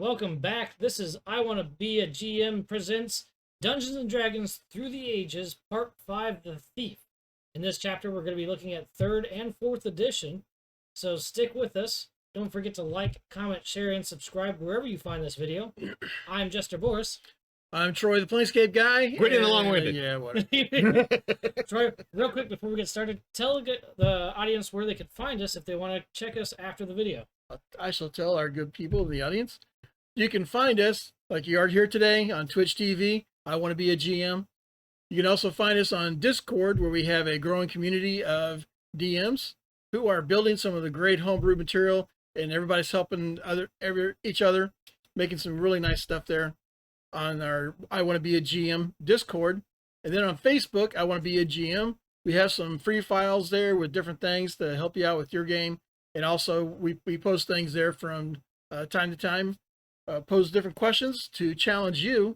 welcome back. This is I Want to Be a GM presents Dungeons and Dragons Through the Ages, Part 5, The Thief. In this chapter, we're going to be looking at 3rd and 4th edition, so stick with us. Don't forget to like, comment, share, and subscribe wherever you find this video. I'm Jester Borris. I'm Troy, the Planescape guy. Gwydion the long-winded. Yeah, whatever. Troy, real quick before we get started, tell the audience where they can find us if they want to check us after the video. I shall tell our good people in the audience. You can find us, like you are here today, on Twitch TV. I Want to Be a GM. You can also find us on Discord, where we have a growing community of DMs who are building some of the great homebrew material, and everybody's helping each other, making some really nice stuff there on our I Want to Be a GM Discord. And then on Facebook, I Want to Be a GM. We have some free files there with different things to help you out with your game. And also we post things there from time to time, pose different questions to challenge you.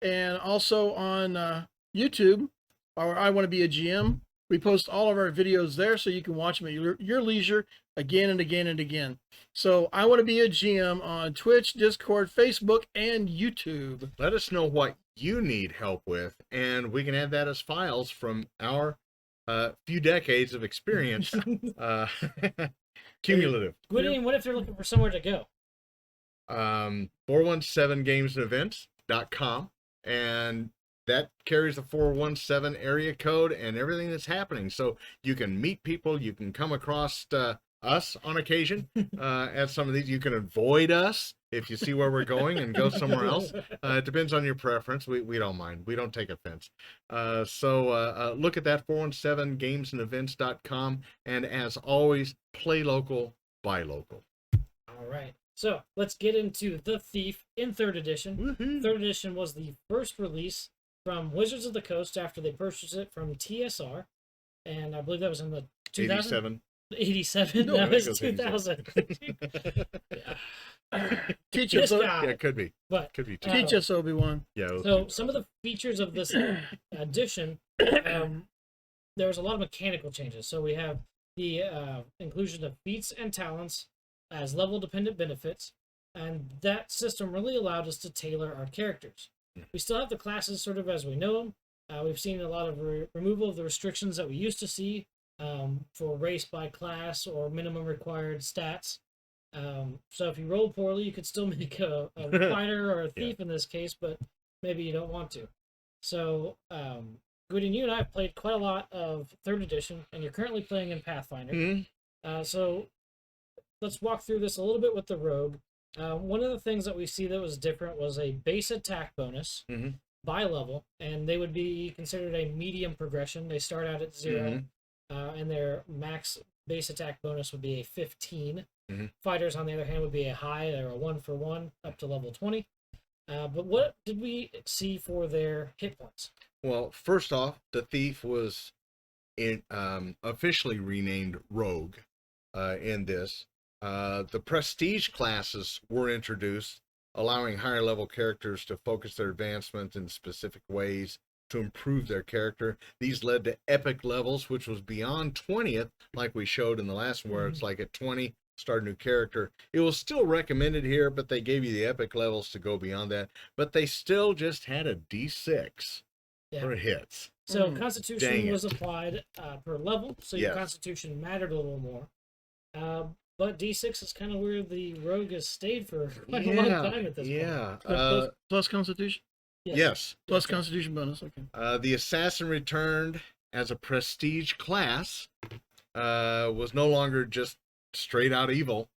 And also on YouTube, our I Want to Be a GM, we post all of our videos there so you can watch them at your leisure again and again and again. So I Want to Be a GM on Twitch, Discord, Facebook, and YouTube. Let us know what you need help with, and we can add that as files from our few decades of experience. Cumulative. Gwydion, what if they're looking for somewhere to go? 417gamesandevents.com, and that carries the 417 area code and everything that's happening. So you can meet people, you can come across us on occasion at some of these. You can avoid us if you see where we're going and go somewhere else. It depends on your preference. We don't mind. We don't take offense. So look at that, 417gamesandevents.com. And as always, play local, buy local. All right. So let's get into The Thief in 3rd edition. Woo-hoo. 3rd edition was the first release from Wizards of the Coast after they purchased it from TSR. And I believe that was in the 87. 87? No, That I was think 2000. Teach This us, guy. Yeah, it could be. But Could be. teach us, Obi-Wan. Yeah. so some of the features of this edition, there was a lot of mechanical changes. So we have the inclusion of feats and talents as level-dependent benefits, and that system really allowed us to tailor our characters. We still have the classes sort of as we know them. We've seen a lot of removal of the restrictions that we used to see for race by class or minimum required stats. So if you roll poorly, you could still make a fighter or a thief in this case, but maybe you don't want to. So, Gwydion, you and I have played quite a lot of 3rd edition, and you're currently playing in Pathfinder. Mm-hmm. So let's walk through this a little bit with the rogue. One of the things that we see that was different was a base attack bonus by level, and they would be considered a medium progression. They start out at 0, and their max base attack bonus would be a 15. Fighters, on the other hand, would be a high. They're a 1-for-1 up to level 20. But what did we see for their hit points? Well, first off, the thief was officially renamed Rogue in this. The prestige classes were introduced, allowing higher level characters to focus their advancement in specific ways to improve their character. These led to epic levels, which was beyond 20th, like we showed in the last one, where it's like at 20, start a new character. It was still recommended here, but they gave you the epic levels to go beyond that. But they still just had a D6 for hits. So Constitution was applied per level, so your Yes. Constitution mattered a little more. But D6 is kind of where the rogue has stayed for quite a long time at this point. Plus Constitution? Yes. Plus Constitution bonus, okay. The assassin returned as a prestige class, was no longer just straight out evil.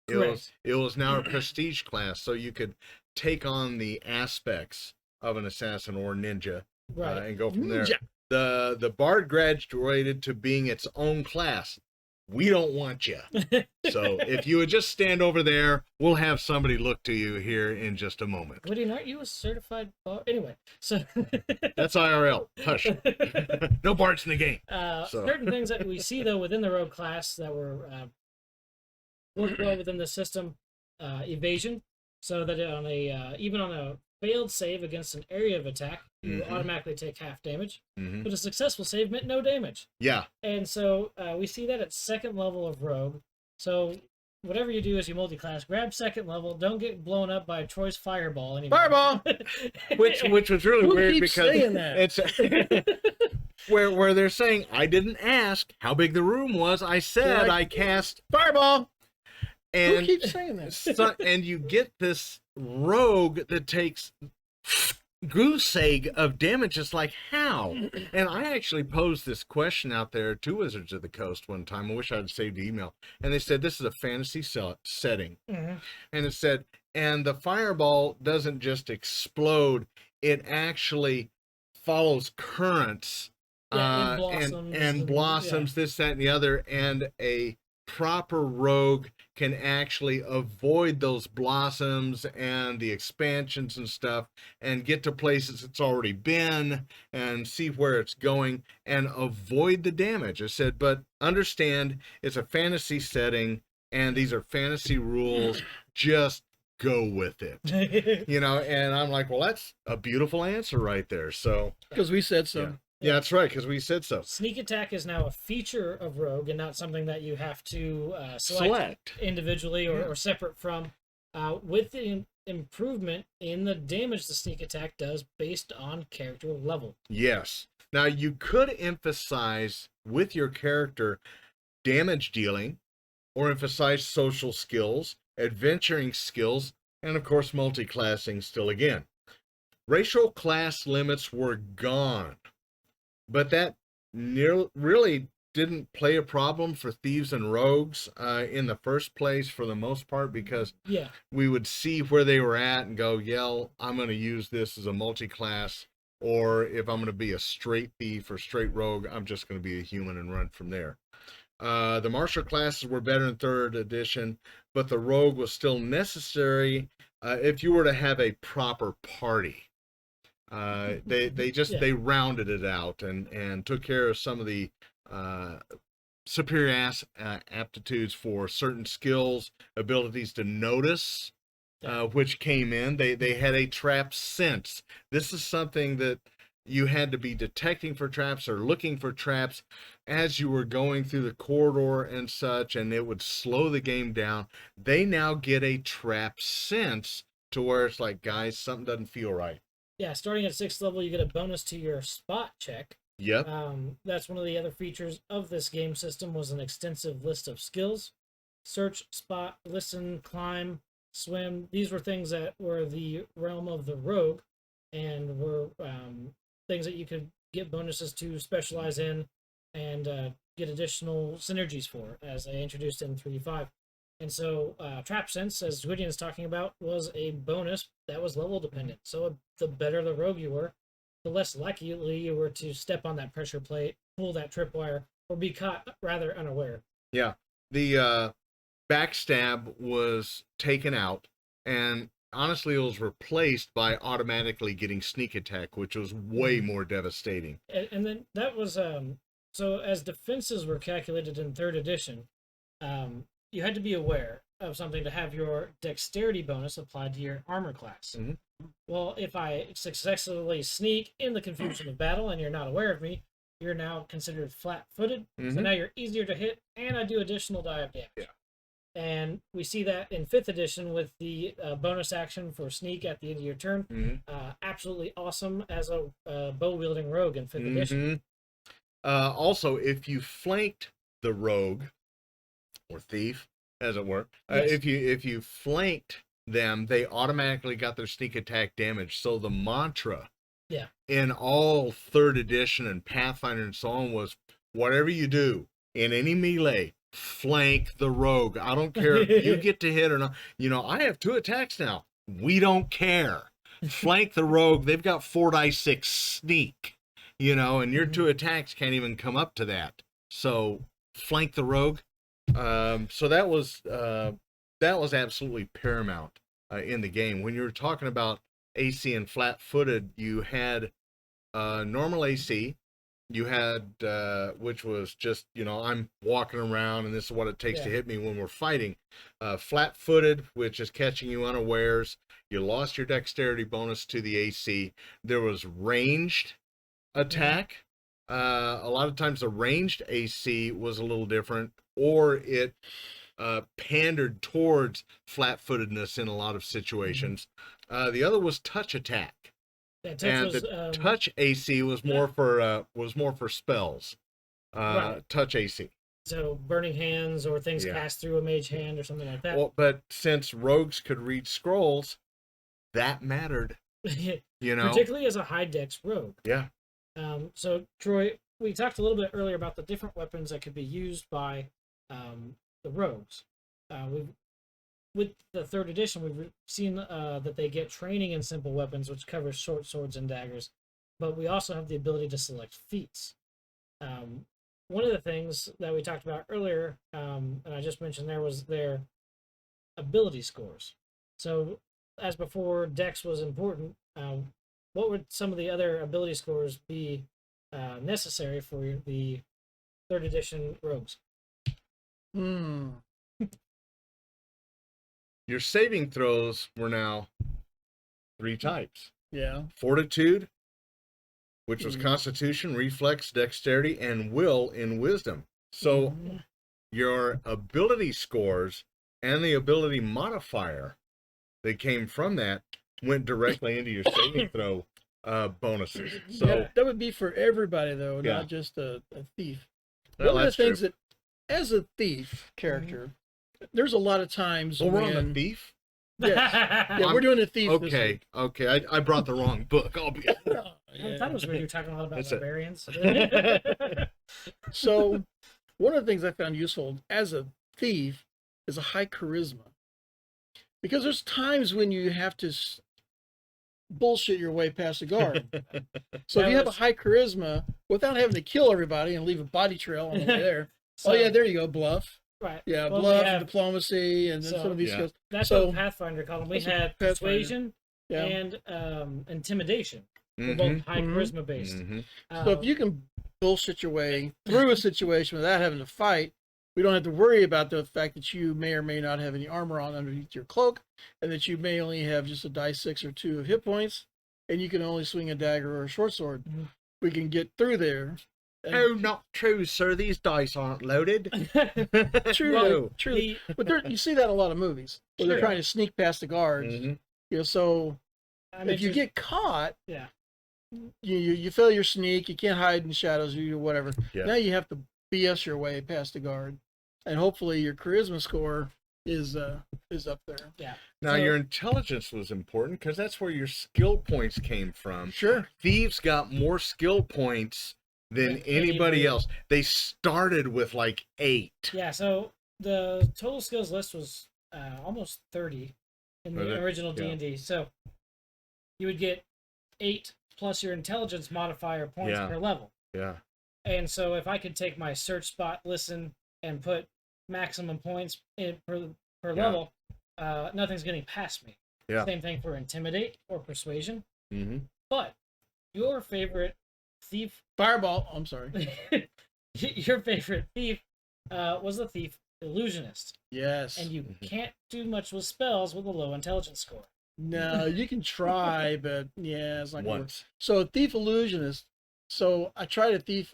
It was now a prestige class, so you could take on the aspects of an assassin or ninja and go from there. The bard graduated to being its own class. We don't want you. So if you would just stand over there, we'll have somebody look to you here in just a moment. Gwydion, aren't you a certified bard? Anyway, so That's IRL. Hush. No bards in the game. Certain things that we see though within the rogue class that were worked well within the system, evasion, so that on a even on a failed save against an area of attack, you automatically take half damage. But a successful save meant no damage. Yeah. And so we see that at 2nd level of Rogue. So whatever you do as you multi-class, grab second level. Don't get blown up by Troy's fireball anymore. Fireball! which was really Who weird keeps because saying that? it's where they're saying I didn't ask how big the room was. I said I cast Fireball! Who and keeps saying that? and you get this rogue that takes goose egg of damage. It's like, how? And I actually posed this question out there to Wizards of the Coast one time. I wish I'd saved the email. And they said, this is a fantasy setting. Mhm. And it said, and the fireball doesn't just explode, it actually follows currents Yeah, blossoms and blossoms, this, that, and the other. And a proper rogue can actually avoid those blossoms and the expansions and stuff and get to places it's already been and see where it's going and avoid the damage. I said, but understand it's a fantasy setting and these are fantasy rules. Just go with it. You know, and I'm like, well, that's a beautiful answer right there. So Because we said so. yeah, that's right, because we said so. Sneak attack is now a feature of Rogue and not something that you have to select individually or separate from. With the improvement in the damage the sneak attack does based on character level. Yes. Now, you could emphasize with your character damage dealing or emphasize social skills, adventuring skills, and of course, multi-classing still again. Racial class limits were gone. But that really didn't play a problem for thieves and rogues in the first place for the most part, because we would see where they were at and go, yeah, I'm going to use this as a multi-class, or if I'm going to be a straight thief or straight rogue, I'm just going to be a human and run from there. The martial classes were better in 3rd edition, but the rogue was still necessary if you were to have a proper party. They rounded it out and took care of some of the superior aptitudes for certain skills, abilities to notice, which came in. They had a trap sense. This is something that you had to be detecting for traps or looking for traps as you were going through the corridor and such, and it would slow the game down. They now get a trap sense to where it's like, guys, something doesn't feel right. Yeah, starting at 6th level, you get a bonus to your spot check. Yep. That's one of the other features of this game system was an extensive list of skills. Search, spot, listen, climb, swim. These were things that were the realm of the rogue and were things that you could get bonuses to specialize in and get additional synergies for, as I introduced in 3.5. And so Trap Sense, as Gwydion is talking about, was a bonus that was level dependent. So the better the rogue you were, the less likely you were to step on that pressure plate, pull that tripwire, or be caught rather unaware. Yeah. The backstab was taken out, and honestly, it was replaced by automatically getting sneak attack, which was way more devastating. And then that was, so as defenses were calculated in 3rd edition, you had to be aware of something to have your dexterity bonus applied to your armor class. Mm-hmm. Well, if I successfully sneak in the confusion of battle and you're not aware of me, you're now considered flat-footed. Mm-hmm. So now you're easier to hit, and I do additional die of damage. Yeah. And we see that in 5th edition with the bonus action for sneak at the end of your turn. Mm-hmm. Absolutely awesome as a bow-wielding rogue in 5th edition. Also, if you flanked the rogue, or thief, as it were, if you flanked them, they automatically got their sneak attack damage. So the mantra in all 3rd edition and Pathfinder and so on was, whatever you do in any melee, flank the rogue. I don't care if you get to hit or not. You know, I have 2 attacks now. We don't care. Flank the rogue. They've got 4d6 sneak, you know, and your 2 attacks can't even come up to that. So flank the rogue. So that was absolutely paramount in the game. When you were talking about AC and flat-footed, you had normal AC, you had which was just, you know, I'm walking around and this is what it takes to hit me when we're fighting. Flat-footed, which is catching you unawares. You lost your dexterity bonus to the AC. There was ranged attack. A lot of times the ranged AC was a little different, or it pandered towards flat-footedness in a lot of situations. The other was touch attack, Yeah, touch and was, the touch AC was more for spells. Right. Touch AC. so burning hands or things Yeah. cast through a mage hand or something like that. Well, but since rogues could read scrolls, that mattered. You know. Particularly as a high dex rogue. Yeah. So Troy, we talked a little bit earlier about the different weapons that could be used by the rogues. With the 3rd edition, we've seen that they get training in simple weapons, which covers short swords and daggers, but we also have the ability to select feats. One of the things that we talked about earlier, and I just mentioned there, was their ability scores. So, as before, Dex was important. What would some of the other ability scores be necessary for the 3rd edition rogues? Your saving throws were now 3 types. Yeah. Fortitude, which was Constitution, Reflex, Dexterity, and Will in Wisdom. So your ability scores and the ability modifier that came from that went directly into your saving throw bonuses. So that would be for everybody, though, Yeah. not just a thief. well, One of that's the things true. that, as a thief character, there's a lot of times Well, we're when... on the thief? Yes. Yeah, we're doing the thief this Okay, week. okay. I brought the wrong book. I'll be. I thought it was when you were talking a lot about That's it. barbarians. So, one of the things I found useful as a thief is a high charisma. Because there's times when you have to bullshit your way past a guard. So if you have a high charisma, without having to kill everybody and leave a body trail on the way there, So, oh yeah, there you go, bluff. right. Yeah, Well, bluff, we have- diplomacy, and then so- some of these Yeah. skills. That's So- what Pathfinder called them. We That's what had Pathfinder- persuasion Yeah. and intimidation. They're Mhm, both high Mhm. charisma based. mhm. So if you can bullshit your way through a situation without having to fight, we don't have to worry about the fact that you may or may not have any armor on underneath your cloak, and that you may only have just a die 6 or 2 of hit points, and you can only swing a dagger or a short sword. Mhm. We can get through there. And Oh, not true, sir. These dice aren't loaded. true, No. true. But you see that in a lot of movies where they're Sure. trying to sneak past the guards. Mhm. You know, so if you get caught, yeah, you fail your sneak, you can't hide in the shadows, you do whatever. Yeah. Now you have to BS your way past the guard, and hopefully your charisma score is up there. yeah. Now, So- your intelligence was important because that's where your skill points came from. Sure. Thieves got more skill points than Than anybody anybody. else. They started with like 8. Yeah, so the total skills list was almost 30 in Was the it? original Yeah. D&D. So you would get 8 plus your intelligence modifier points Yeah. per level. Yeah. And so if I could take my search, spot, listen, and put maximum points in per Yeah. level, nothing's getting past me. Yeah. Same thing for intimidate or persuasion. Mm-hmm. But your favorite thief, Fireball. I'm sorry. your favorite thief was the thief illusionist. Yes. And you can't do much with spells with a low intelligence score. No, you can try, but yeah, it's not gonna work. Once. So a thief illusionist. So I tried a thief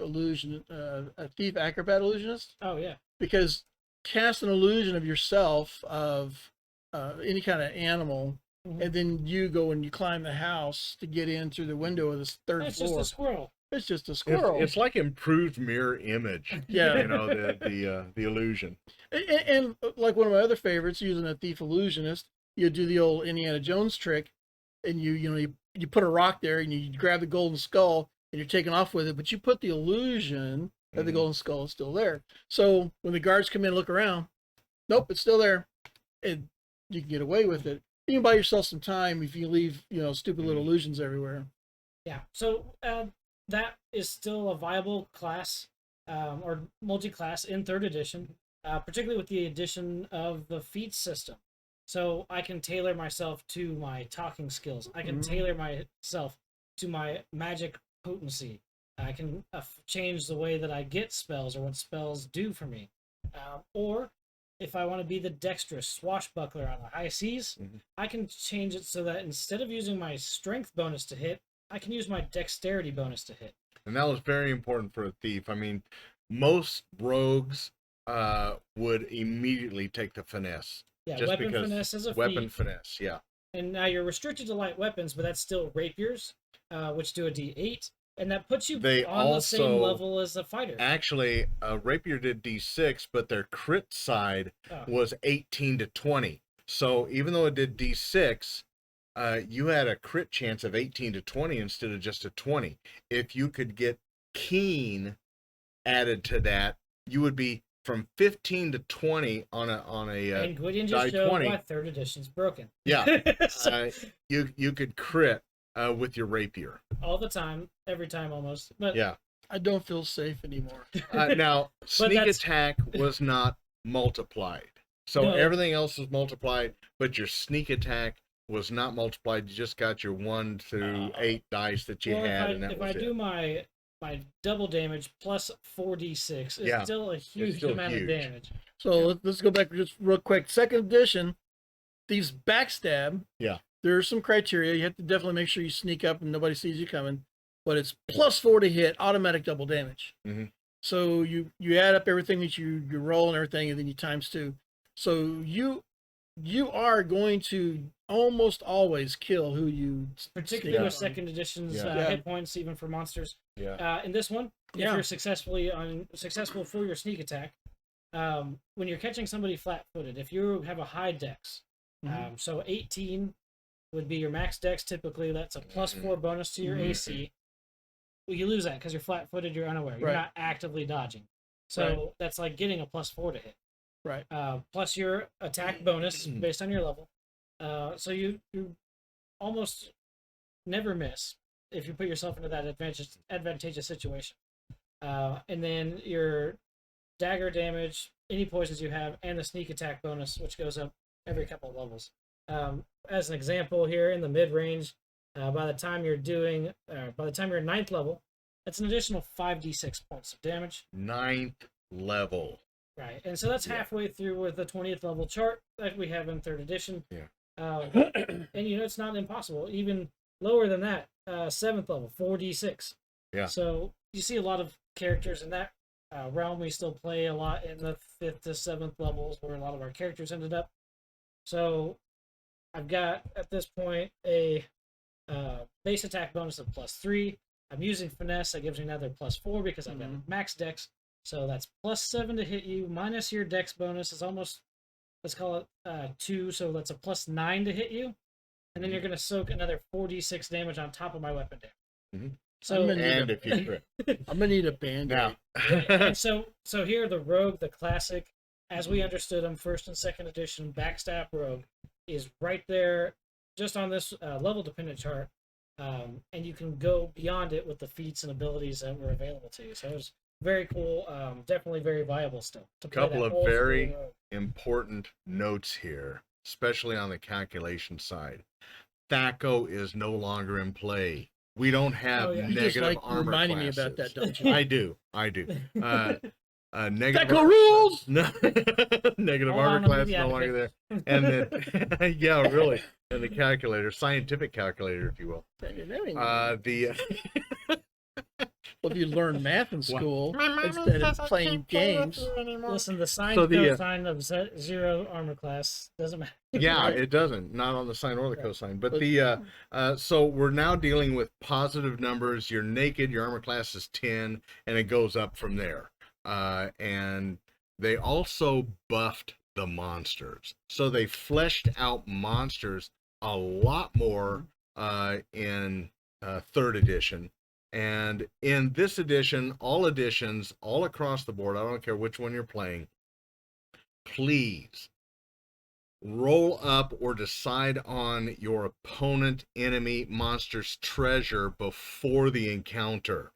acrobat illusionist, Oh yeah. because cast an illusion of yourself of any kind of animal, Mhm. and then you go and you climb the house to get in through the window of the 3rd It's floor. just a squirrel. It's just a squirrel. It's like improved mirror image. Yeah. You know, the illusion. And like one of my other favorites, using a thief illusionist, you do the old Indiana Jones trick, and you put a rock there, and you grab the golden skull, and you're taking off with it, but you put the illusion that the Mhm. golden skull is still there. So when the guards come in and look around, nope, it's still there, and you can get away with it. You can buy yourself some time if you leave, stupid little illusions everywhere. Yeah. So that is still a viable class or multi-class in 3rd edition, particularly with the addition of the feat system. So I can tailor myself to my talking skills. I can Mhm. tailor myself to my magic potency. I can change the way that I get spells or what spells do for me. Or if I want to be the dexterous swashbuckler on the high seas, Mhm. I can change it so that instead of using my strength bonus to hit, I can use my dexterity bonus to hit. And that was very important for a thief. I mean, most rogues would immediately take the finesse. Yeah, Just weapon because finesse is a weapon feat. finesse, yeah. And now you're restricted to light weapons, but that's still rapiers, which do a D8, and that puts you They on the same also- level as a fighter. Actually, rapier did D6, but their crit side Oh. was 18 to 20. So even though it did D6, you had a crit chance of 18 to 20 instead of just a 20. If you could get keen added to that, you would be from 15 to 20 on a And Gwydion die just showed 20. why 3rd edition's broken. Yeah. So, you could crit with your rapier. all the time, every time almost. But Yeah. I don't feel safe anymore. Now, sneak that's- attack was not multiplied. So No. everything else was multiplied, but your sneak attack was not multiplied. You just got your 1 through 8 dice that you well, had, and that if was I do my double damage plus 4d6, it's Yeah, still a huge still amount huge. of damage. So let's go back just real quick. Second edition, these backstab. Yeah. There's some criteria. You have to definitely make sure you sneak up and nobody sees you coming. But it's +4 to hit, automatic double damage. Mhm. So you add up everything that you roll and everything, and then you ×2. So you are going to almost always kill who you Particularly sneak with up on. 2nd edition's Yeah. hit points, even for monsters. Yeah. In this one, if Yeah. you're successful for your sneak attack, when you're catching somebody flat-footed, if you have a high dex, Mhm. so 18 would be your max dex. Typically, that's a +4 bonus to your Mhm. AC. Well, you lose that because you're flat-footed. You're unaware. You're Right. not actively dodging. So that's like getting a +4 to hit. Right. Plus your attack bonus based on your level. So you almost never miss if you put yourself into that advantageous situation. And then your dagger damage, any poisons you have, and the sneak attack bonus, which goes up every couple of levels. As an example, here in the mid range, by the time you're 9th level, that's an additional 5d6 points of damage. 9th level. Right, and so that's Yeah. halfway through with the 20th level chart that we have in 3rd edition. Yeah. And it's not impossible. Even lower than that, 7th level, 4d6. Yeah. So you see a lot of characters in that realm. We still play a lot in the 5th to 7th levels where a lot of our characters ended up. So I've got, at this point, a base attack bonus of +3. I'm using finesse. That gives me another +4 because I've got max dex. So that's +7 to hit you, minus your dex bonus is almost, let's call it 2, so that's a +9 to hit you. And then you're going to soak another 4d6 damage on top of my weapon damage. Mhm. So, And if you crit. I'm gonna need a band. Now, and so here, the Rogue, the classic, as we understood them, 1st and 2nd edition, backstab Rogue, is right there, just on this level-dependent chart. And you can go beyond it with the feats and abilities that were available to you. So it was very cool, definitely very viable still. To play Couple that of old very school Rogue. important notes here, especially on the calculation side. THAC0 is no longer in play. We don't have Oh, yeah. You just negative like armor reminding classes. me about that, don't you? I do. Negative Deco rules. No, negative Hold armor on, class yeah. no longer there. And then, yeah, really, and the calculator, scientific calculator, if you will. Well, if you learn math in school instead of playing games. Listen, the sine So the, cosine of 0 armor class doesn't matter. Yeah, Right. it doesn't. Not on the sine or the Right. cosine. But But- so we're now dealing with positive numbers. You're naked. Your armor class is 10, and it goes up from there. And they also buffed the monsters, so they fleshed out monsters a lot more in 3rd edition. And in this edition, all editions, all across the board, I don't care which one you're playing, please roll up or decide on your opponent, enemy, monster's treasure before the encounter.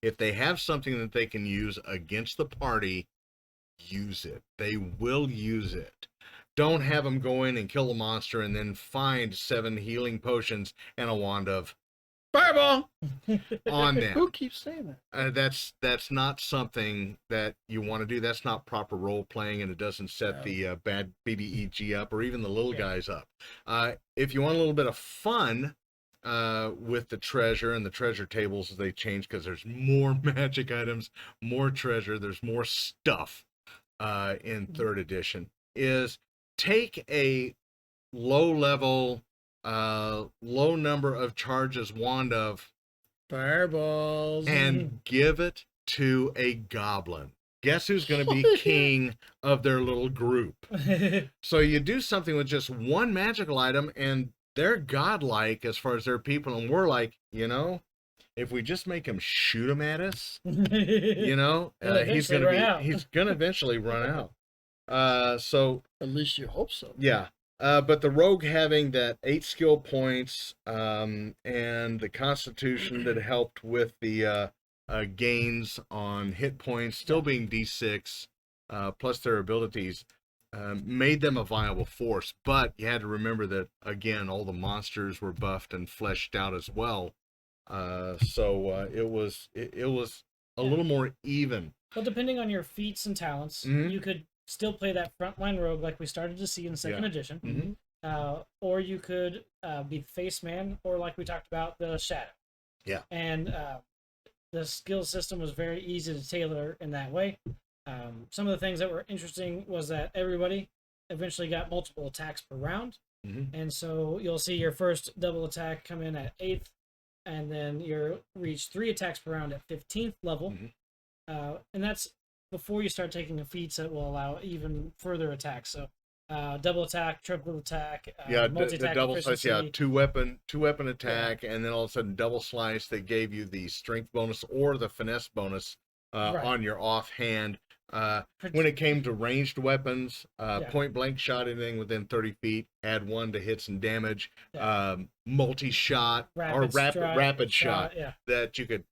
If they have something that they can use against the party, use it. They will use it. Don't have them go in and kill the monster and then find 7 healing potions and a wand of Fireball. on them. Who keeps saying that? That's not something that you want to do. That's not proper role playing, and it doesn't set No. the bad BBEG up or even the little guys up. If you want a little bit of fun with the treasure and the treasure tables, they change because there's more magic items, more treasure, there's more stuff. in third edition is take a low level, low number of charges wand of Fireballs. and give it to a goblin. Guess who's going to be king of their little group? So you do something with just one magical item, and they're godlike as far as their people, and we're like, if we just make him shoot them at us, he's gonna eventually run out. So at least you hope so. yeah. But the rogue having that 8 skill points, and the constitution that helped with the gains on hit points, still being D6, plus their abilities, made them a viable force. But you had to remember that, again, all the monsters were buffed and fleshed out as well. So it was a little more even. Well, depending on your feats and talents, you could still play that frontline rogue like we started to see in second edition. Or you could be the face man, or like we talked about, the shadow. Yeah. And the skill system was very easy to tailor in that way. Some of the things that were interesting was that everybody eventually got multiple attacks per round. And so you'll see your first double attack come in at 8th, and then you reach 3 attacks per round at 15th level. And that's before you start taking the feats that will allow even further attacks. So double attack, triple attack, multi-attack, the double slice, efficiency. two weapon attack, and then all of a sudden double slice that gave you the strength bonus or the finesse bonus on your offhand. When it came to ranged weapons, point blank shot, anything within 30 feet, add 1 to hits and damage. Multi-shot or rapid shot that you could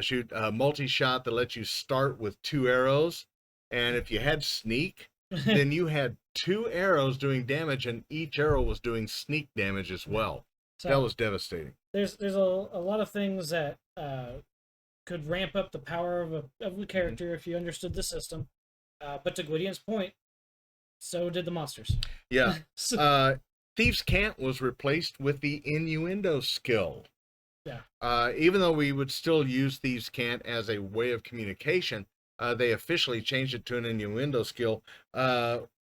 shoot. Multi-shot that lets you start with 2 arrows, and if you had sneak, then you had 2 arrows doing damage, and each arrow was doing sneak damage as well. So that was devastating. There's a lot of things that could ramp up the power of a character if you understood the system. But to Gwydion's point, so did the monsters. Yeah. Thieves' Cant was replaced with the innuendo skill. Yeah. Even though we would still use Thieves' Cant as a way of communication, they officially changed it to an innuendo skill.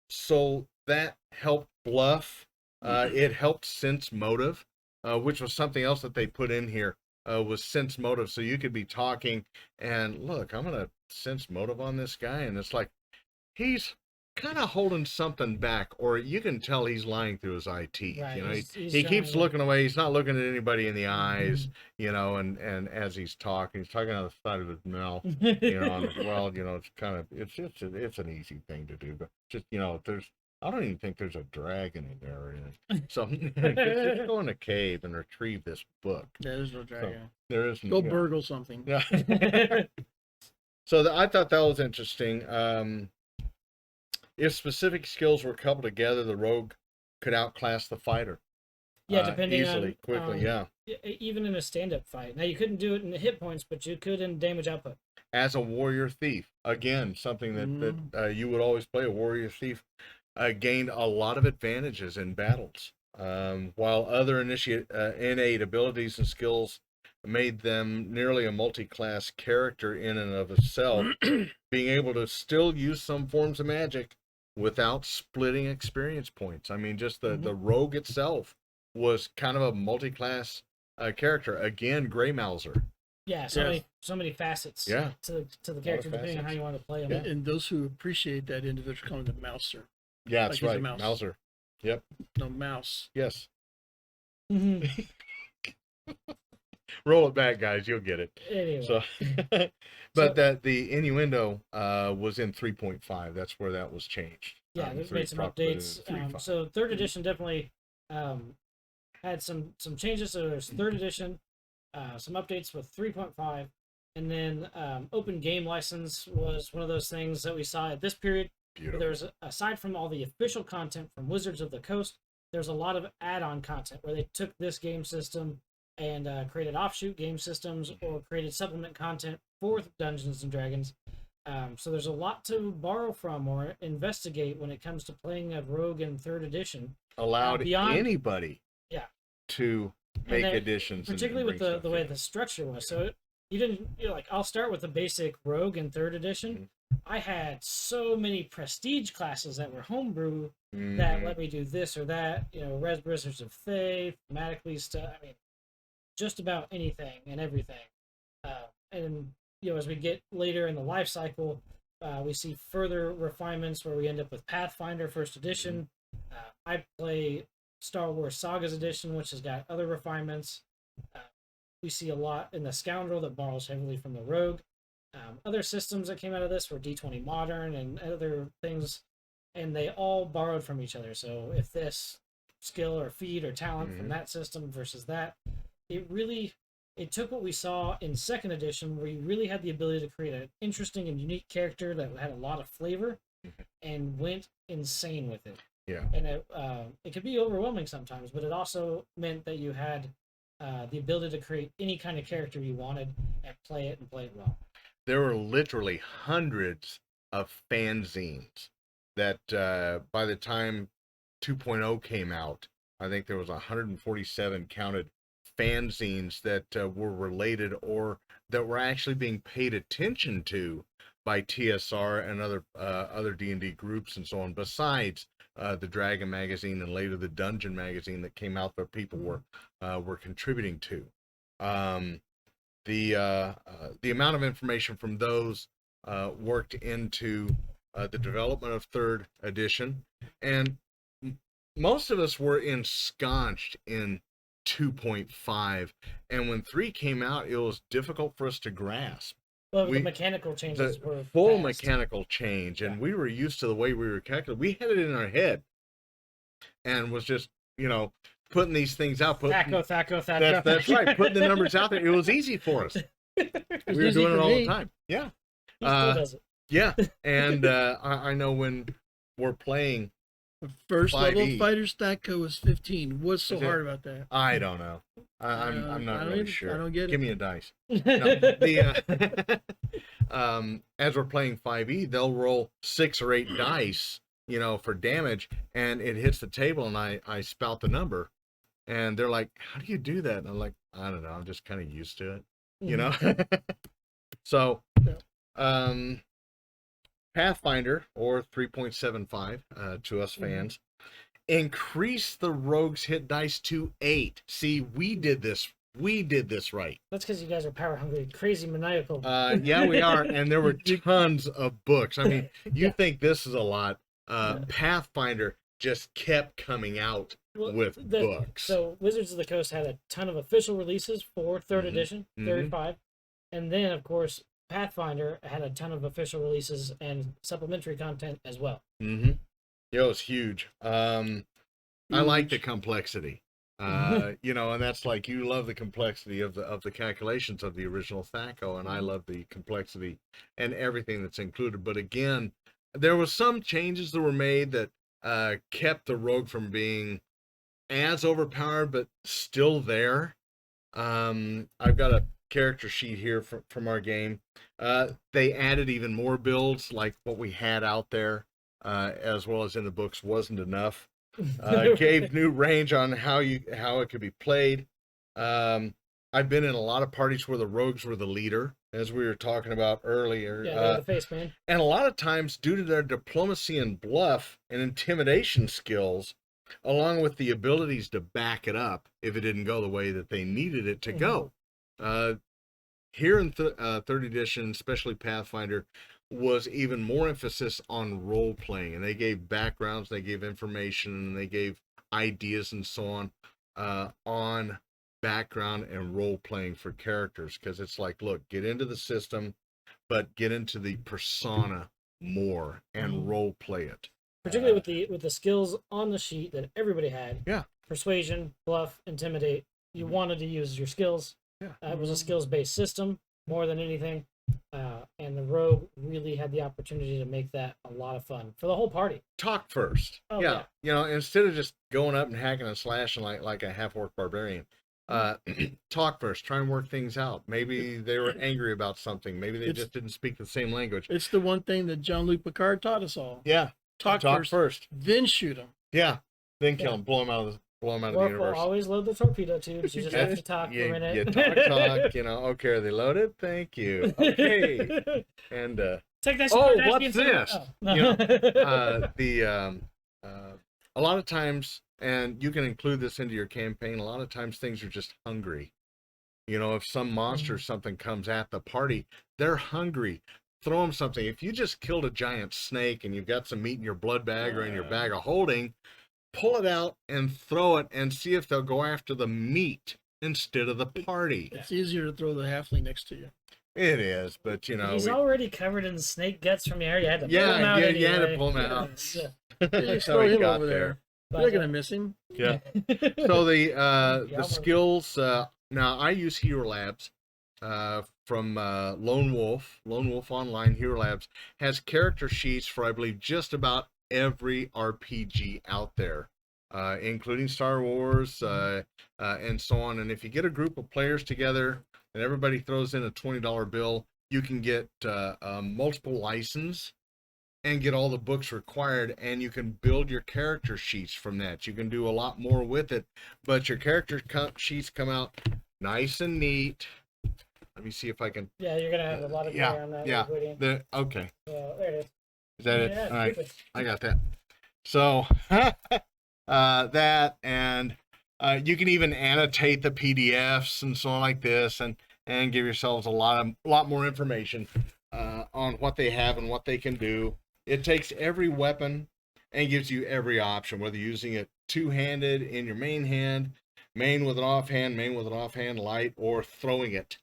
So that helped bluff. It helped sense motive, which was something else that they put in here, was sense motive. So you could be talking and, look, I'm going to sense motive on this guy. And it's like, he's kind of holding something back, or you can tell he's lying through his eye teeth. Right. He keeps looking away. He's not looking at anybody in the eyes, and as he's talking out of the side of his mouth, it's kind of, it's an easy thing to do, but just, I don't even think there's a dragon in there or anything. So just go in a cave and retrieve this book. There's no dragon. So, there isn't. Go burgle something. Yeah. So I thought that was interesting. If specific skills were coupled together, the rogue could outclass the fighter. Yeah, depending easily, quickly, even in a stand-up fight. Now, you couldn't do it in the hit points, but you could in damage output. As a warrior thief, again, something that you would always play, a warrior thief, gained a lot of advantages in battles, while other innate abilities and skills made them nearly a multi-class character in and of itself. Being able to still use some forms of magic without splitting experience points. I mean, just the rogue itself was kind of a multi-class character. Again, Grey Mouser. Yeah, so many facets. Yeah. To the character, depending on how you want to play them. And those who appreciate that individual call him the Mouser. Yeah, that's like right. Mouse. Mouser. Yep. No, mouse. Yes. Roll it back, guys. You'll get it. Anyway. So, but the innuendo was in 3.5. That's where that was changed. Yeah, there's made some updates. So third edition definitely had some changes. So there's third edition, some updates with 3.5, and then open game license was one of those things that we saw at this period. There's, aside from all the official content from Wizards of the Coast, there's a lot of add-on content where they took this game system and created offshoot game systems or created supplement content for Dungeons and Dragons. So there's a lot to borrow from or investigate when it comes to playing a rogue in third edition. Allowed anybody to make additions. Particularly with the way the structure was. So you didn't, I'll start with the basic rogue in third edition, I had so many prestige classes that were homebrew that Mhm. let me do this or that. You know, Res Blizzards of Faith, thematically stuff. I mean, just about anything and everything. And you know, as we get later in the life cycle, we see further refinements where we end up with Pathfinder First Edition. I play Star Wars Sagas Edition, which has got other refinements. Uh, we see a lot in the Scoundrel that borrows heavily from the Rogue. Other systems that came out of this were D20 Modern and other things, and they all borrowed from each other. So if this skill or feat or talent from Mhm. that system versus that, it took what we saw in second edition, where you really had the ability to create an interesting and unique character that had a lot of flavor, and went insane with it. Yeah. And it could be overwhelming sometimes, but it also meant that you had the ability to create any kind of character you wanted and play it well. There were literally hundreds of fanzines that by the time 2.0 came out, I think there was 147 counted fanzines that were related or that were actually being paid attention to by TSR and other D&D groups and so on, besides the Dragon magazine and later the Dungeon magazine that came out that people were contributing to. The amount of information from those worked into the development of third edition, and most of us were ensconced in 2.5, and when 3 came out, it was difficult for us to grasp Well, We- the mechanical changes the were full fast. mechanical change, and Yeah. we were used to the way we were calculating. We had it in our head, and was just putting these things out. Thaco. That's right, putting the numbers out there. It was easy for us. It We was were easy doing it for all me. the time. Yeah. He still does it. Yeah, and I know when we're playing, The first level 5e. fighter stack code was 15. What's so Is it? hard about that? I don't know. I'm I not don't really even- sure. I don't get Give it. me a dice. No, the as we're playing 5e, they'll roll 6 or 8 dice, for damage, and it hits the table, and I spout the number, and they're like, "How do you do that?" And I'm like, "I don't know. I'm just kind of used to it, So, um, Pathfinder, or 3.75 to us fans, increase the rogue's hit dice to 8. See, we did this right. That's because you guys are power hungry, crazy maniacal. Yeah, we are, and there were tons of books. I mean, you Yeah. think this is a lot. Pathfinder just kept coming out Well, with books. So Wizards of the Coast had a ton of official releases for third Mhm. edition, 35, and then of course Pathfinder had a ton of official releases and supplementary content as well. Mm-hmm. It was huge. I like the complexity. And that's like, you love the complexity of the calculations of the original THACO, and I love the complexity and everything that's included. But again, there was some changes that were made that kept the rogue from being as overpowered, but still there. I've got a character sheet here from our game. They added even more builds, like what we had out there, as well as in the books, wasn't enough. Gave new range on how it could be played. I've been in a lot of parties where the rogues were the leader, as we were talking about earlier. Yeah, they're the face man. And a lot of times, due to their diplomacy and bluff and intimidation skills, along with the abilities to back it up if it didn't go the way that they needed it to go. Here in third edition, especially Pathfinder, was even more emphasis on role playing, and they gave backgrounds, they gave information, and they gave ideas and so on background and role playing for characters, because it's like, look, get into the system, but get into the persona more and role play it. Particularly with the skills on the sheet that everybody had. Yeah. Persuasion, bluff, intimidate. You wanted to use your skills. Yeah. It was a skills-based system more than anything. And the rogue really had the opportunity to make that a lot of fun for the whole party. Talk first. Oh, yeah. Instead of just going up and hacking and slashing like a half-orc barbarian. Talk first. Try and work things out. Maybe they were angry about something. Maybe they just didn't speak the same language. It's the one thing that Jean-Luc Picard taught us all. Yeah. Talk first. Then shoot them. Yeah. Then kill them. Blow them out of the We'll universe. always load the torpedo tubes. You just have to talk for a minute. You talk. Okay, are they loaded? Thank you. Okay. And Take that. Oh, Dash what's beam through- this? Oh. You know, a lot of times, and you can include this into your campaign, a lot of times things are just hungry. You know, if some monster or something comes at the party, they're hungry. Throw them something. If you just killed a giant snake and you've got some meat in your blood bag or in your bag of holding, pull it out and throw it and see if they'll go after the meat instead of the party. It's easier to throw the halfling next to you. It is, but you know, He's already covered in snake guts from your area. You had to pull him yeah, out you anyway. had to pull him out. So, Yeah, That's throw how he him got over there. but, You're gonna miss him. Yeah. So the Yeah, skills. Now I use Hero Labs from Lone Wolf. Lone Wolf Online Hero Labs has character sheets for I believe just about every RPG out there, including Star Wars and so on. And if you get a group of players together and everybody throws in a $20 bill, you can get multiple license and get all the books required, and you can build your character sheets from that. You can do a lot more with it, but your character sheets come out nice and neat. Let me see if I can. yeah, you're gonna have a lot of glare on that. Gwydion. Okay. So, there it is. Is that it? Yeah, All right. perfect. I got that. So that, and you can even annotate the PDFs and so on like this, and give yourselves a lot more information on what they have and what they can do. It takes every weapon and gives you every option, whether you're using it two-handed in your main hand, main with an offhand, light, or throwing it.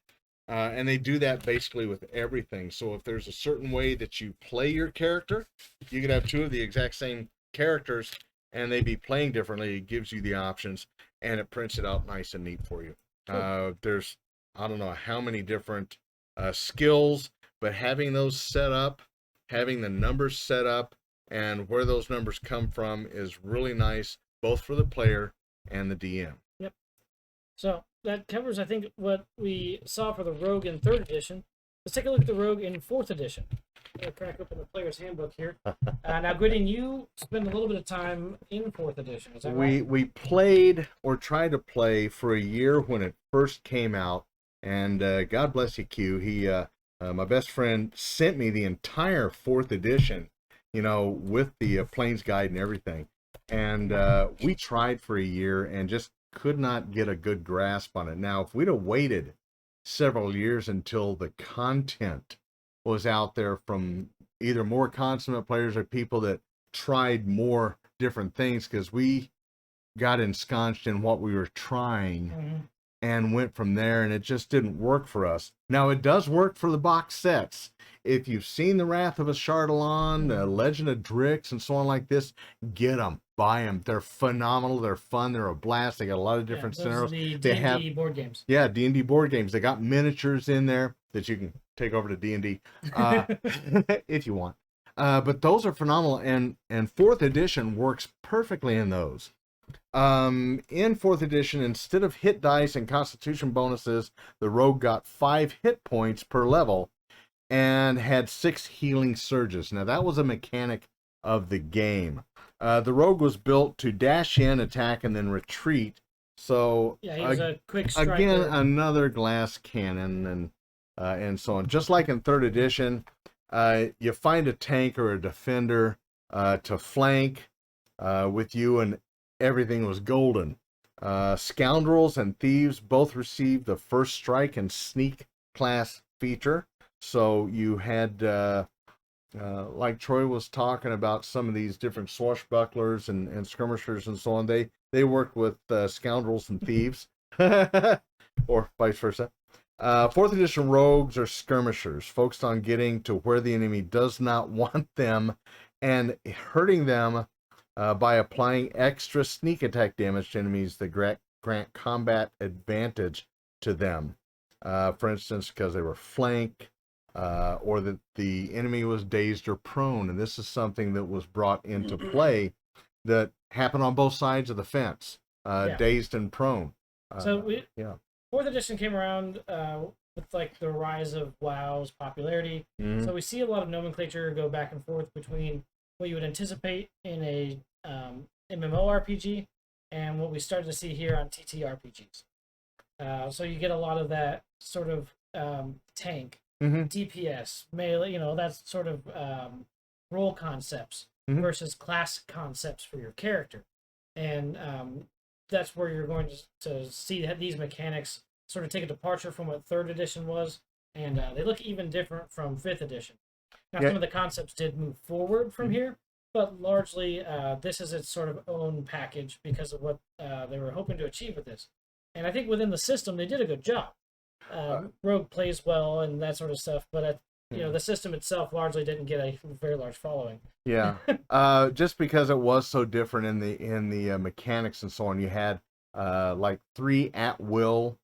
And they do that basically with everything. So if there's a certain way that you play your character, you could have two of the exact same characters and they be playing differently. It gives you the options and it prints it out nice and neat for you. There's, I don't know how many different skills, but having those set up, having the numbers set up and where those numbers come from is really nice, both for the player and the DM. Yep. So that covers, I think, what we saw for the Rogue in 3rd edition. Let's take a look at the Rogue in 4th edition. I'm going to crack open the player's handbook here. Now, Gwydion, you spend a little bit of time in 4th edition. Is that right? We played or tried to play for a year when it first came out, and God bless you, Q. He, my best friend, sent me the entire 4th edition, you know, with the Plains Guide and everything. And we tried for a year and just could not get a good grasp on it. Now, if we'd have waited several years until the content was out there from either more consummate players or people that tried more different things, because we got ensconced in what we were trying and went from there, and it just didn't work for us. Now, it does work for the box sets. If you've seen The Wrath of a Chardalon, The Legend of Drix, and so on like this, get them. Buy them. They're phenomenal. They're fun. They're a blast. They got a lot of different scenarios. The They have D&D board games. Yeah, D&D board games. They got miniatures in there that you can take over to D&D if you want. But those are phenomenal, and 4th edition works perfectly in those. In 4th edition, instead of hit dice and constitution bonuses, the rogue got 5 hit points per level and had 6 healing surges. Now, that was a mechanic of the game. The rogue was built to dash in, attack, and then retreat. So Yeah, he was a quick striker. again, another glass cannon and so on. Just like in 3rd edition, you find a tank or a defender to flank with you, and everything was golden. Scoundrels and thieves both received the first strike and sneak class feature. So you had, like Troy was talking about, some of these different swashbucklers and skirmishers and so on. They worked with scoundrels and thieves, or vice versa. 4th edition rogues are skirmishers, focused on getting to where the enemy does not want them and hurting them by applying extra sneak attack damage to enemies that grant combat advantage to them. For instance, because they were flanked, or that the enemy was dazed or prone. And this is something that was brought into play that happened on both sides of the fence, dazed and prone. So 4th edition came around with like the rise of WoW's popularity. So we see a lot of nomenclature go back and forth between what you would anticipate in a MMORPG and what we started to see here on TTRPGs. So you get a lot of that sort of tank DPS, melee, that's sort of role concepts versus class concepts for your character. And that's where you're going to see that these mechanics sort of take a departure from what 3rd edition was, and they look even different from 5th edition. Now, some of the concepts did move forward from here, but largely this is its sort of own package because of what they were hoping to achieve with this. And I think within the system, they did a good job. Rogue plays well and that sort of stuff, but the system itself largely didn't get a very large following. Yeah, just because it was so different in the mechanics and so on. You had like 3 at-will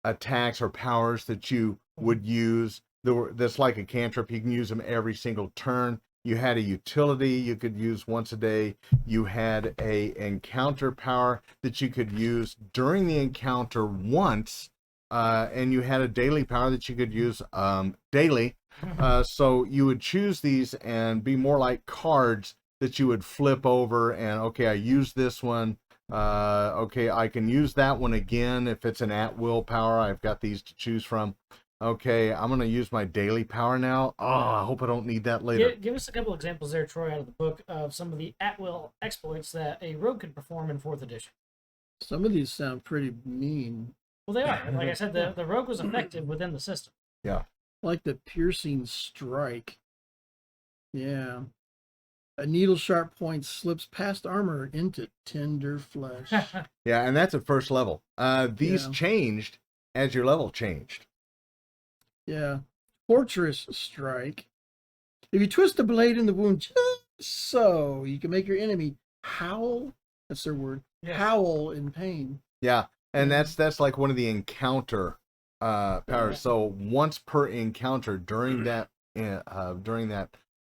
attacks or powers that you would use. That's like a cantrip. You can use them every single turn. You had a utility you could use once a day. You had a encounter power that you could use during the encounter once, and you had a daily power that you could use daily. So you would choose these and be more like cards that you would flip over and, okay, I use this one. Okay, I can use that one again if it's an at-will power. I've got these to choose from. Okay, I'm going to use my daily power now. Oh, I hope I don't need that later. Give us a couple examples there, Troy, out of the book of some of the at-will exploits that a rogue could perform in 4th edition. Some of these sound pretty mean. Well, they are. Like I said, the rogue was effective within the system. Yeah. Like the piercing strike. Yeah. A needle sharp point slips past armor into tender flesh. Yeah, and that's at 1st level. These changed as your level changed. Yeah. Fortress strike. If you twist the blade in the wound just so, you can make your enemy howl. That's their word. Yes. Howl in pain. Yeah, and that's like one of the encounter powers. So once per encounter during that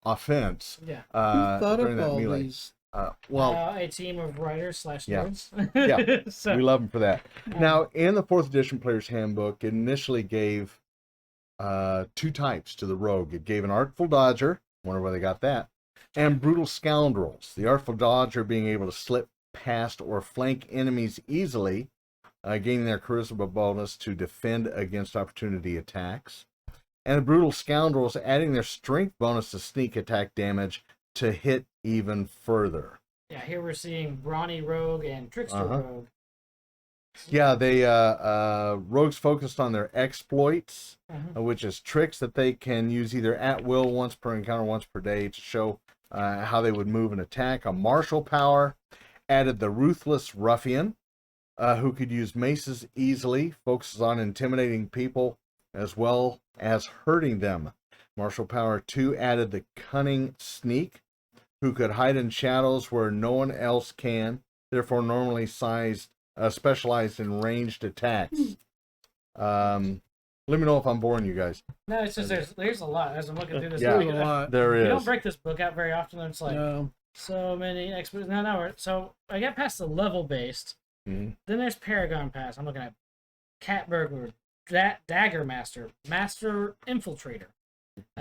offense. Yeah. Who thought during of that all melee. these? A team of writers / nerds. Yeah. So, We love them for that. Now, in the 4th edition Player's Handbook, it initially gave 2 types to the rogue. It gave an Artful Dodger, wonder where they got that, and Brutal Scoundrels. The Artful Dodger being able to slip past or flank enemies easily, gaining their charisma bonus to defend against opportunity attacks. And the Brutal Scoundrels adding their strength bonus to sneak attack damage to hit even further. Yeah, here we're seeing Brawny Rogue and Trickster Rogue. Yeah, they rogues focused on their exploits, which is tricks that they can use either at will, once per encounter, once per day, to show how they would move and attack. A martial power added the Ruthless Ruffian, who could use maces easily, focuses on intimidating people as well as hurting them. Martial power 2 added the Cunning Sneak, who could hide in shadows where no one else can, therefore normally specialized in ranged attacks. Let me know if I'm boring you guys. No, it's just there's a lot as I'm looking through this. Yeah, book. a lot. There is. You don't break this book out very often. It's like No. so many experts. No. So I got past the level based. Mhm. Then there's Paragon Pass. I'm looking at Cat Burglar, Dagger Master, Master Infiltrator,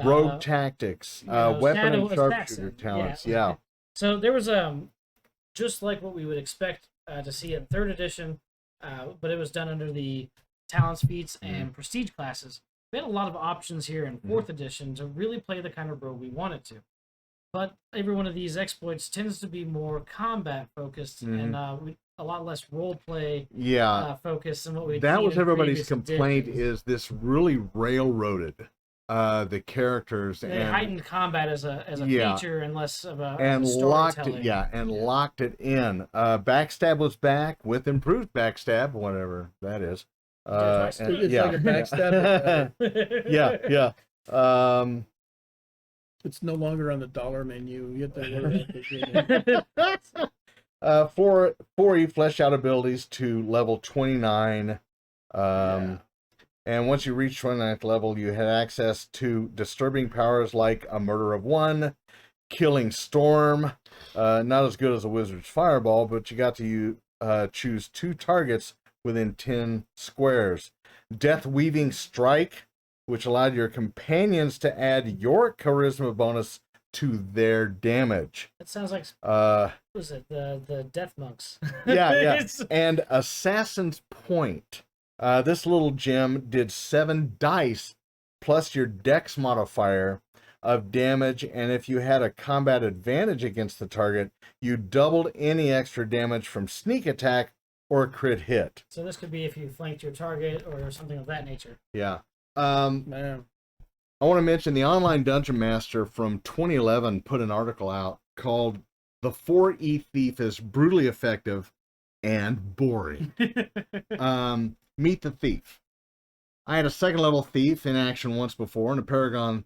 Rogue tactics, weapon Shadow and sharpshooter Assassin. talents. Yeah. So there was just like what we would expect to see in 3rd edition, but it was done under the talents, feats, and prestige classes. We had a lot of options here in 4th edition to really play the kind of rogue we wanted to. But every one of these exploits tends to be more combat focused and a lot less role play focused than what we. That was everybody's complaint. Editions. Is this really railroaded the characters They and heightened combat as a feature and less of a and locked it, storytelling. locked it in. Backstab was back with improved backstab, whatever that is. It's like a backstab. Yeah. It's no longer on the dollar menu. You have to work. 4 flesh out abilities to level 29. And once you reach 29th level, you had access to disturbing powers like a Murder of One, Killing Storm, not as good as a Wizard's Fireball, but you got to choose 2 targets within 10 squares. Death Weaving Strike, which allowed your companions to add your charisma bonus to their damage. It sounds like what was it the Death Monks? Yeah. And Assassin's Point. This little gem did 7 dice plus your dex modifier of damage, and if you had a combat advantage against the target, you doubled any extra damage from sneak attack or a crit hit. So this could be if you flanked your target or something of that nature. Yeah. Man. I want to mention the Online Dungeon Master from 2011 put an article out called "The 4E Thief is Brutally Effective and Boring." Meet the Thief. I had a second level Thief in action once before, and a Paragon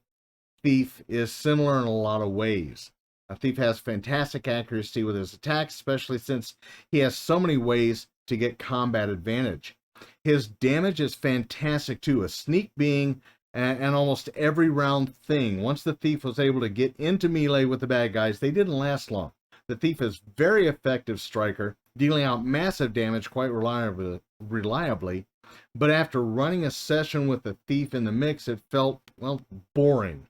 Thief is similar in a lot of ways. A Thief has fantastic accuracy with his attacks, especially since he has so many ways to get combat advantage. His damage is fantastic too, a sneak being and almost every round thing. Once the Thief was able to get into melee with the bad guys, they didn't last long. The Thief is very effective striker, dealing out massive damage quite reliably, but after running a session with the Thief in the mix, it felt, well, boring.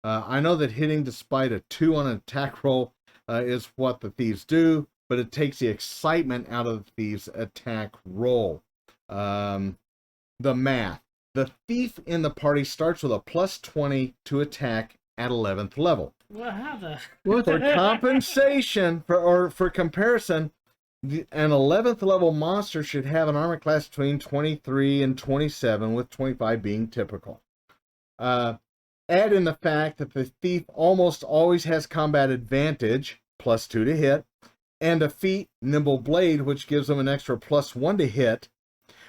I know that hitting despite a 2 on an attack roll is what the Thieves do, but it takes the excitement out of the Thieves' attack roll. The math. The Thief in the party starts with a plus 20 to attack at 11th level. Well, how the... For compensation, for comparison, an 11th level monster should have an armor class between 23 and 27, with 25 being typical. Add in the fact that the Thief almost always has combat advantage, plus 2 to hit, and a feat, Nimble Blade, which gives him an extra plus 1 to hit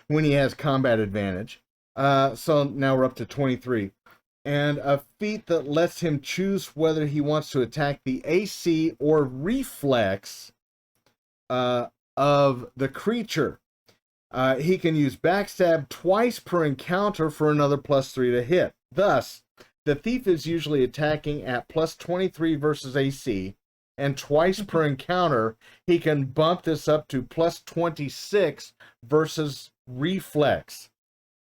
when he has combat advantage. So now we're up to 23. And a feat that lets him choose whether he wants to attack the AC or reflex of the creature. He can use backstab twice per encounter for another plus 3 to hit. Thus, the Thief is usually attacking at plus 23 versus AC, and twice per encounter, he can bump this up to plus 26 versus reflex.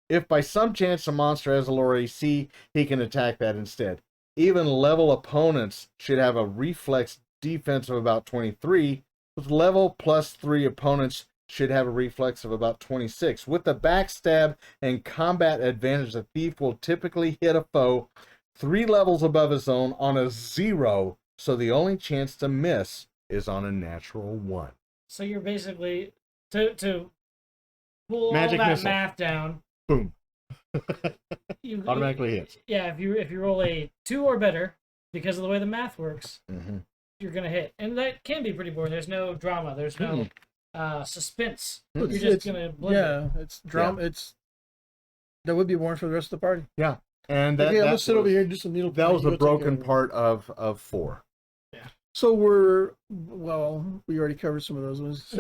If by some chance a monster has a lower AC, he can attack that instead. Even level opponents should have a reflex defense of about 23, with level plus 3 opponents should have a reflex of about 26. With the backstab and combat advantage, the Thief will typically hit a foe 3 levels above his own on a 0, so the only chance to miss is on a natural 1. So you're basically, to pull Magic all that missile. math down, Boom. you Automatically hits. Yeah, if you roll a 2 or better, because of the way the math works, Mm-hmm. you're gonna hit, and that can be pretty boring. There's no drama. There's no suspense. Mm-mm. You're just gonna blend it. It's drama. It's that would be boring for the rest of the party. Yeah. And that, Okay, that let's sit over here and do some needle. That was pointing. a You go take broken over. part of 4. So we already covered some of those ones.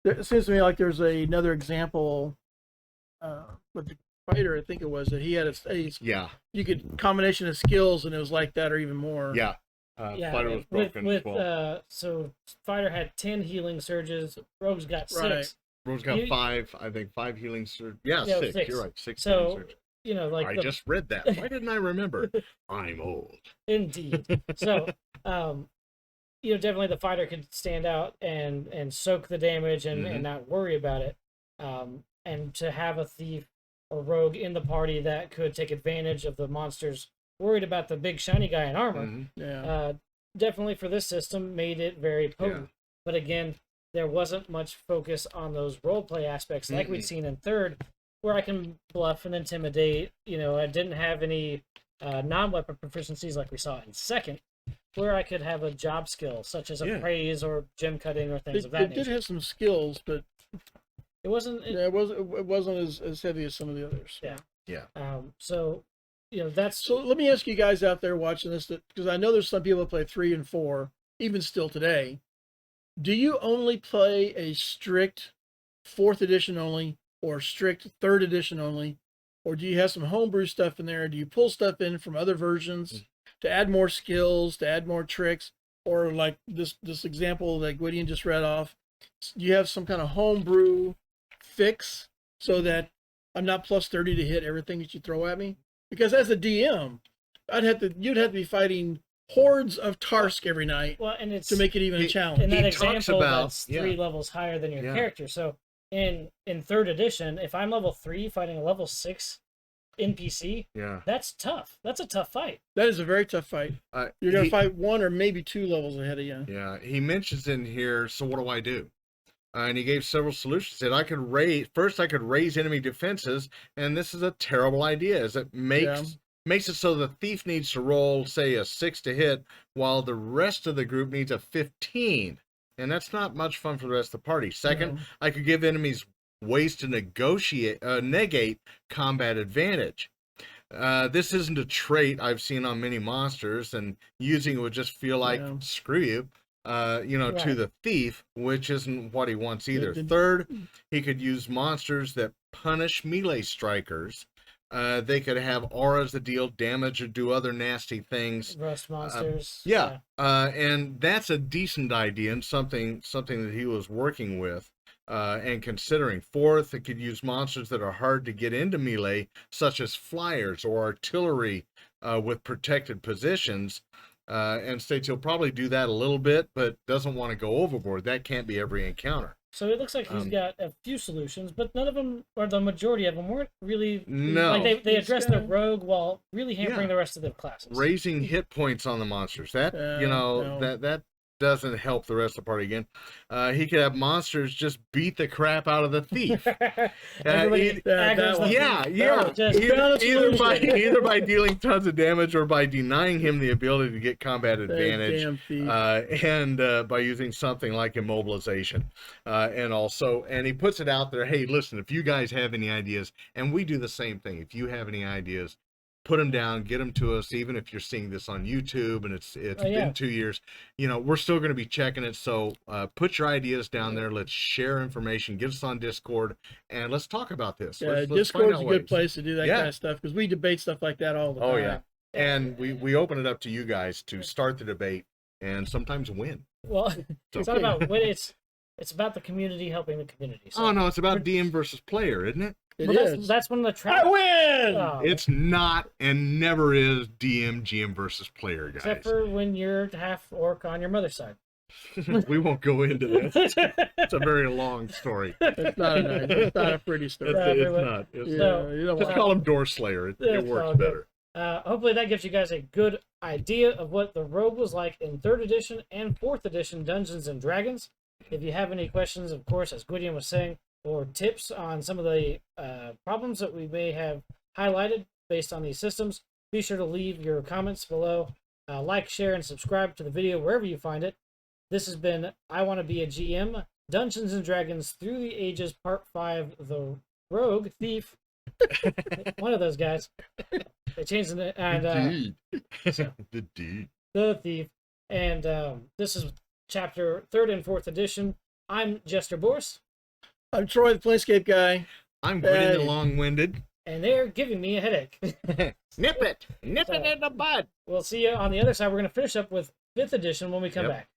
It seems to me like there's another example with the fighter. I think it was that he had Yeah. you could combination of skills and it was like that or even more. Yeah. Yeah, Fighter was broken as well. so fighter had 10 healing surges. Rogue's got 6. Right. Rogue's got You- 5, I think 5 healing surge. Yeah, Yeah, 6. 6. You're right. 6 So, healing surge. You know, like I just read that. Why didn't I remember? I'm old. Indeed. So, you know, definitely the fighter could stand out and soak the damage and not worry about it. And to have a thief or rogue in the party that could take advantage of the monsters worried about the big shiny guy in armor, Yeah. definitely for this system made it very potent. Yeah. But again, there wasn't much focus on those roleplay aspects like we'd seen in third, where I can bluff and intimidate. You know, I didn't have any non-weapon proficiencies like we saw in second, where I could have a job skill such as appraise or gem cutting or things of that It did nature. have some skills, but It wasn't. it wasn't as heavy as some of the others. Yeah. Yeah. So, you know, that's So let me ask you guys out there watching this, because I know there's some people that play 3 and 4, even still today. Do you only play a strict 4th edition only, or strict 3rd edition only, or do you have some homebrew stuff in there? Do you pull stuff in from other versions to add more skills, to add more tricks, or like this example that Gwydion just read off? Do you have some kind of homebrew fix so that I'm not plus 30 to hit everything that you throw at me? Because as a DM, you'd have to be fighting hordes of Tarsk every night and it's to make it even a challenge. in that He talks example about- that's 3 levels higher than your Yeah. character. So in 3rd edition, if I'm level 3 fighting a level 6 NPC. Yeah. That's tough. That's a tough fight. That is a very tough fight. You're going to He- fight one or maybe two levels ahead of you. Yeah, he mentions in here, so what do I do? And he gave several solutions. He said I could raise enemy defenses, and this is a terrible idea, as it makes it so the thief needs to roll, say, a 6 to hit, while the rest of the group needs a 15. And that's not much fun for the rest of the party. Second, I could give enemies ways to negate combat advantage. This isn't a trait I've seen on many monsters, and using it would just feel like, screw you, to the thief, which isn't what he wants either. Third, he could use monsters that punish melee strikers. They could have auras that deal damage or do other nasty things. Rust monsters. And that's a decent idea and something that he was working with and considering. Fourth, it could use monsters that are hard to get into melee, such as flyers or artillery with protected positions. And states he'll probably do that a little bit, but doesn't want to go overboard. That can't be every encounter. So it looks like he's got a few solutions, but none of them, or the majority of them, weren't really... No. Like they addressed the rogue while really hampering the rest of the classes. Raising hit points on the monsters. That, that doesn't help the rest of the party again. He could have monsters just beat the crap out of the thief. Either by dealing tons of damage or by denying him the ability to get combat advantage, and by using something like immobilization. And he puts it out there, hey, listen, if you guys have any ideas, and we do the same thing, if you have any ideas, put them down, get them to us, even if you're seeing this on YouTube and it's been 2 years, we're still going to be checking it. So put your ideas down there. Let's share information, get us on Discord, and let's talk about this. Let's Discord's a good place to do that kind of stuff, because we debate stuff like that all the time. Oh, yeah. And we open it up to you guys to start the debate and sometimes win. Well, it's not about win. It's about the community helping the community. So no, it's about DM versus player, isn't it? That's one of the traps. I win! Oh. It's not and never is GM versus player, guys. Except for when you're half orc on your mother's side. We won't go into that. It's a very long story. It's not a pretty story. It's not. Just call him Door Slayer. It works better. Hopefully that gives you guys a good idea of what the rogue was like in 3rd edition and 4th edition Dungeons and Dragons. If you have any questions, of course, as Gwydion was saying, or tips on some of the problems that we may have highlighted based on these systems, be sure to leave your comments below. Like, share, and subscribe to the video wherever you find it. This has been I Want to Be a GM, Dungeons and Dragons Through the Ages, Part 5, The Rogue Thief. One of those guys. They changed it. And, The Thief. And this is chapter 3rd and 4th edition. I'm Jester Borris. I'm Troy, the Planescape guy. I'm Gwydion the Long-Winded. And they're giving me a headache. Nip it in the bud. We'll see you on the other side. We're going to finish up with 5th edition when we come back.